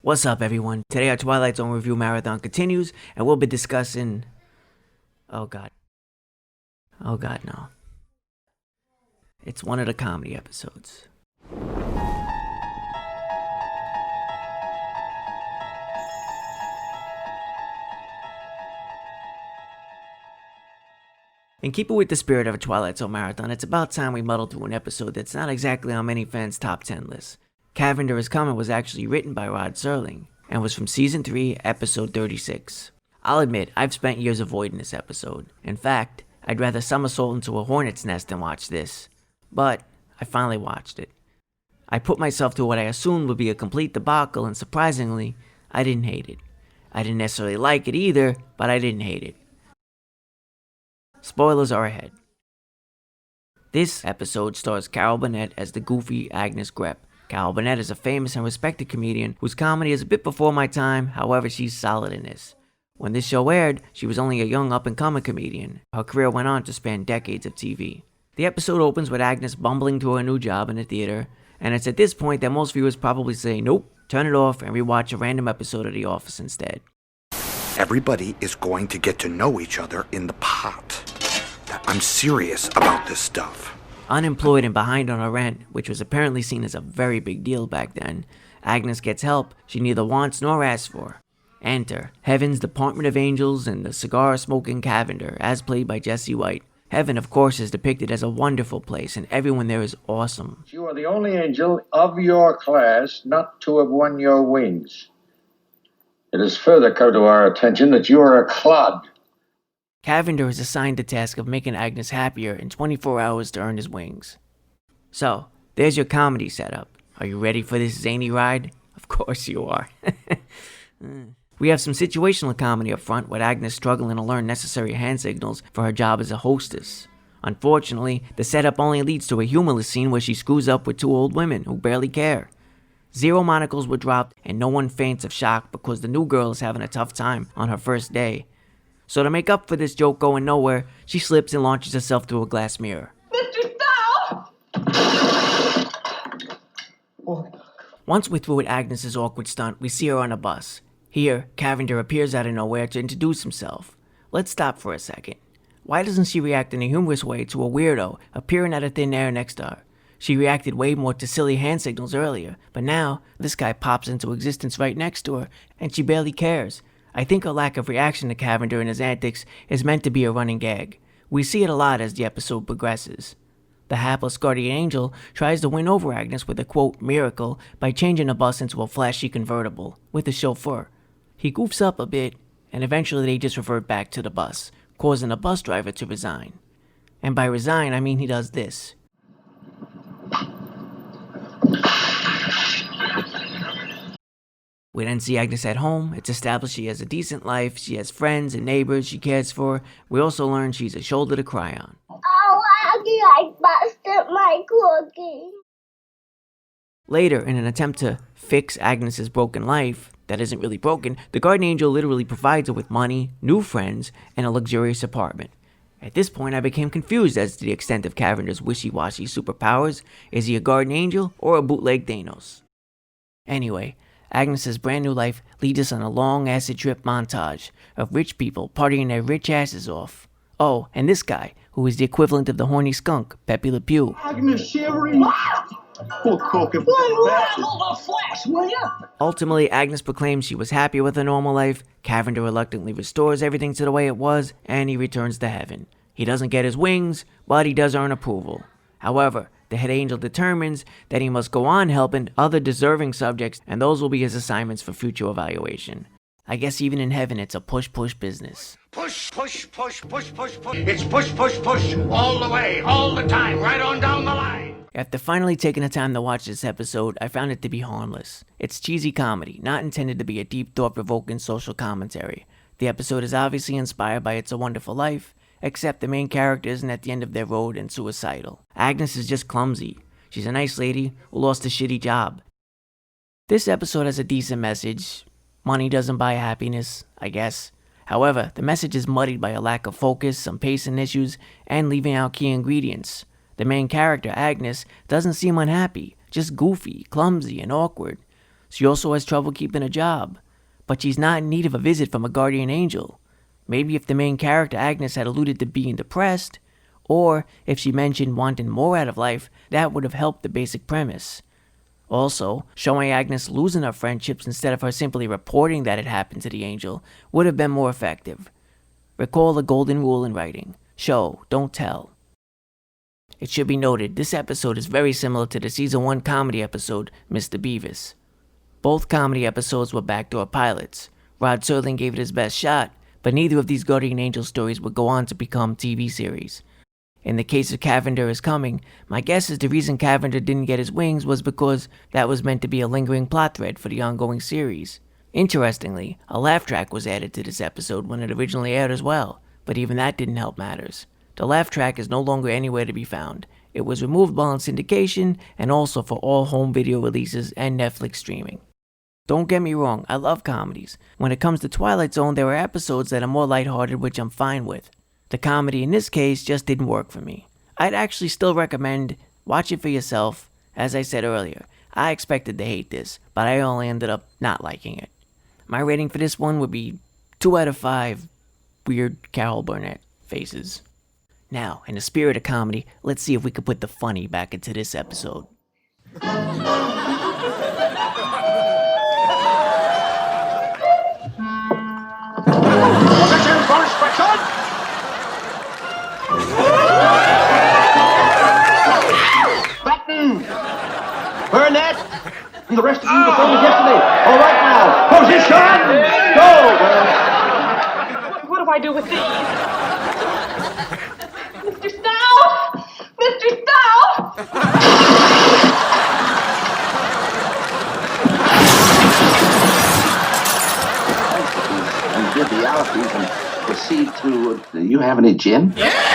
What's up, everyone? Today our Twilight Zone review marathon continues, and we'll be discussing... Oh god, no. It's one of the comedy episodes. In keeping with the spirit of a Twilight Zone marathon, it's about time we muddle through an episode that's not exactly on many fans' top 10 lists. Cavender Is Coming was actually written by Rod Serling, and was from Season 3, Episode 36. I'll admit, I've spent years avoiding this episode. In fact, I'd rather somersault into a hornet's nest than watch this. But, I finally watched it. I put myself through what I assumed would be a complete debacle, and surprisingly, I didn't hate it. I didn't necessarily like it either, but I didn't hate it. Spoilers are ahead. This episode stars Carol Burnett as the goofy Agnes Grepp. Carol Burnett is a famous and respected comedian whose comedy is a bit before my time, however she's solid in this. When this show aired, she was only a young up-and-coming comedian. Her career went on to span decades of TV. The episode opens with Agnes bumbling through her new job in a theater, and it's at this point that most viewers probably say, nope, turn it off and rewatch a random episode of The Office instead. Everybody is going to get to know each other in the pot. I'm serious about this stuff. Unemployed and behind on her rent, which was apparently seen as a very big deal back then, Agnes gets help she neither wants nor asks for. Enter Heaven's Department of Angels and the cigar-smoking Cavender, as played by Jesse White. Heaven, of course, is depicted as a wonderful place, and everyone there is awesome. You are the only angel of your class not to have won your wings. It has further come to our attention that you are a clod. Cavender is assigned the task of making Agnes happier in 24 hours to earn his wings. So, there's your comedy setup. Are you ready for this zany ride? Of course you are. We have some situational comedy up front with Agnes struggling to learn necessary hand signals for her job as a hostess. Unfortunately, the setup only leads to a humorless scene where she screws up with two old women who barely care. 0 monocles were dropped and no one faints of shock because the new girl is having a tough time on her first day. So to make up for this joke going nowhere, she slips and launches herself through a glass mirror. Mr. Dow! Once we're through with Agnes's awkward stunt, we see her on a bus. Here, Cavender appears out of nowhere to introduce himself. Let's stop for a second. Why doesn't she react in a humorous way to a weirdo appearing out of thin air next to her? She reacted way more to silly hand signals earlier, but now, this guy pops into existence right next to her, and she barely cares. I think her lack of reaction to Cavender and his antics is meant to be a running gag. We see it a lot as the episode progresses. The hapless guardian angel tries to win over Agnes with a quote miracle by changing the bus into a flashy convertible with a chauffeur. He goofs up a bit, and eventually they just revert back to the bus, causing the bus driver to resign. And by resign, I mean he does this. We then see Agnes at home. It's established she has a decent life, she has friends and neighbors she cares for. We also learn she's a shoulder to cry on. Oh, Aggie, I busted my cookie. Later, in an attempt to fix Agnes's broken life, that isn't really broken, the guardian angel literally provides her with money, new friends, and a luxurious apartment. At this point, I became confused as to the extent of Cavender's wishy-washy superpowers. Is he a guardian angel or a bootleg Thanos? Anyway, Agnes's brand new life leads us on a long acid trip montage of rich people partying their rich asses off. Oh, and this guy, who is the equivalent of the horny skunk, Pepe Le Pew. Agnes shivering. Poor croaking bastard. the flash, will you? Ultimately, Agnes proclaims she was happy with her normal life, Cavender reluctantly restores everything to the way it was, and he returns to heaven. He doesn't get his wings, but he does earn approval. However, the head angel determines that he must go on helping other deserving subjects, and those will be his assignments for future evaluation. I guess even in heaven, it's a push-push business. Push, push, push, push, push, push. It's push, push, push. All the way, all the time, right on down the line. After finally taking the time to watch this episode, I found it to be harmless. It's cheesy comedy, not intended to be a deep, thought-provoking social commentary. The episode is obviously inspired by It's a Wonderful Life, except the main character isn't at the end of their road and suicidal. Agnes is just clumsy. She's a nice lady who lost a shitty job. This episode has a decent message. Money doesn't buy happiness, I guess. However, the message is muddied by a lack of focus, some pacing issues, and leaving out key ingredients. The main character, Agnes, doesn't seem unhappy, just goofy, clumsy, and awkward. She also has trouble keeping a job. But she's not in need of a visit from a guardian angel. Maybe if the main character Agnes had alluded to being depressed, or if she mentioned wanting more out of life, that would have helped the basic premise. Also, showing Agnes losing her friendships instead of her simply reporting that it happened to the angel would have been more effective. Recall the golden rule in writing: show, don't tell. It should be noted, this episode is very similar to the Season 1 comedy episode, Mr. Beavis. Both comedy episodes were backdoor pilots. Rod Serling gave it his best shot, but neither of these Guardian Angel stories would go on to become TV series. In the case of Cavender Is Coming, my guess is the reason Cavender didn't get his wings was because that was meant to be a lingering plot thread for the ongoing series. Interestingly, a laugh track was added to this episode when it originally aired as well, but even that didn't help matters. The laugh track is no longer anywhere to be found. It was removed while in syndication and also for all home video releases and Netflix streaming. Don't get me wrong, I love comedies. When it comes to Twilight Zone, there are episodes that are more lighthearted, which I'm fine with. The comedy in this case just didn't work for me. I'd actually still recommend watch it for yourself. As I said earlier, I expected to hate this, but I only ended up not liking it. My rating for this one would be 2 out of 5 weird Carol Burnett faces. Now, in the spirit of comedy, let's see if we could put the funny back into this episode. Position for inspection! Button! Burnett! And the rest of you the same as yesterday. All right now. Position! Go! What do I do with these? Mr. Stout! Mr. Stout! And give the Alfies and proceed to... Do you have any gin? Yeah!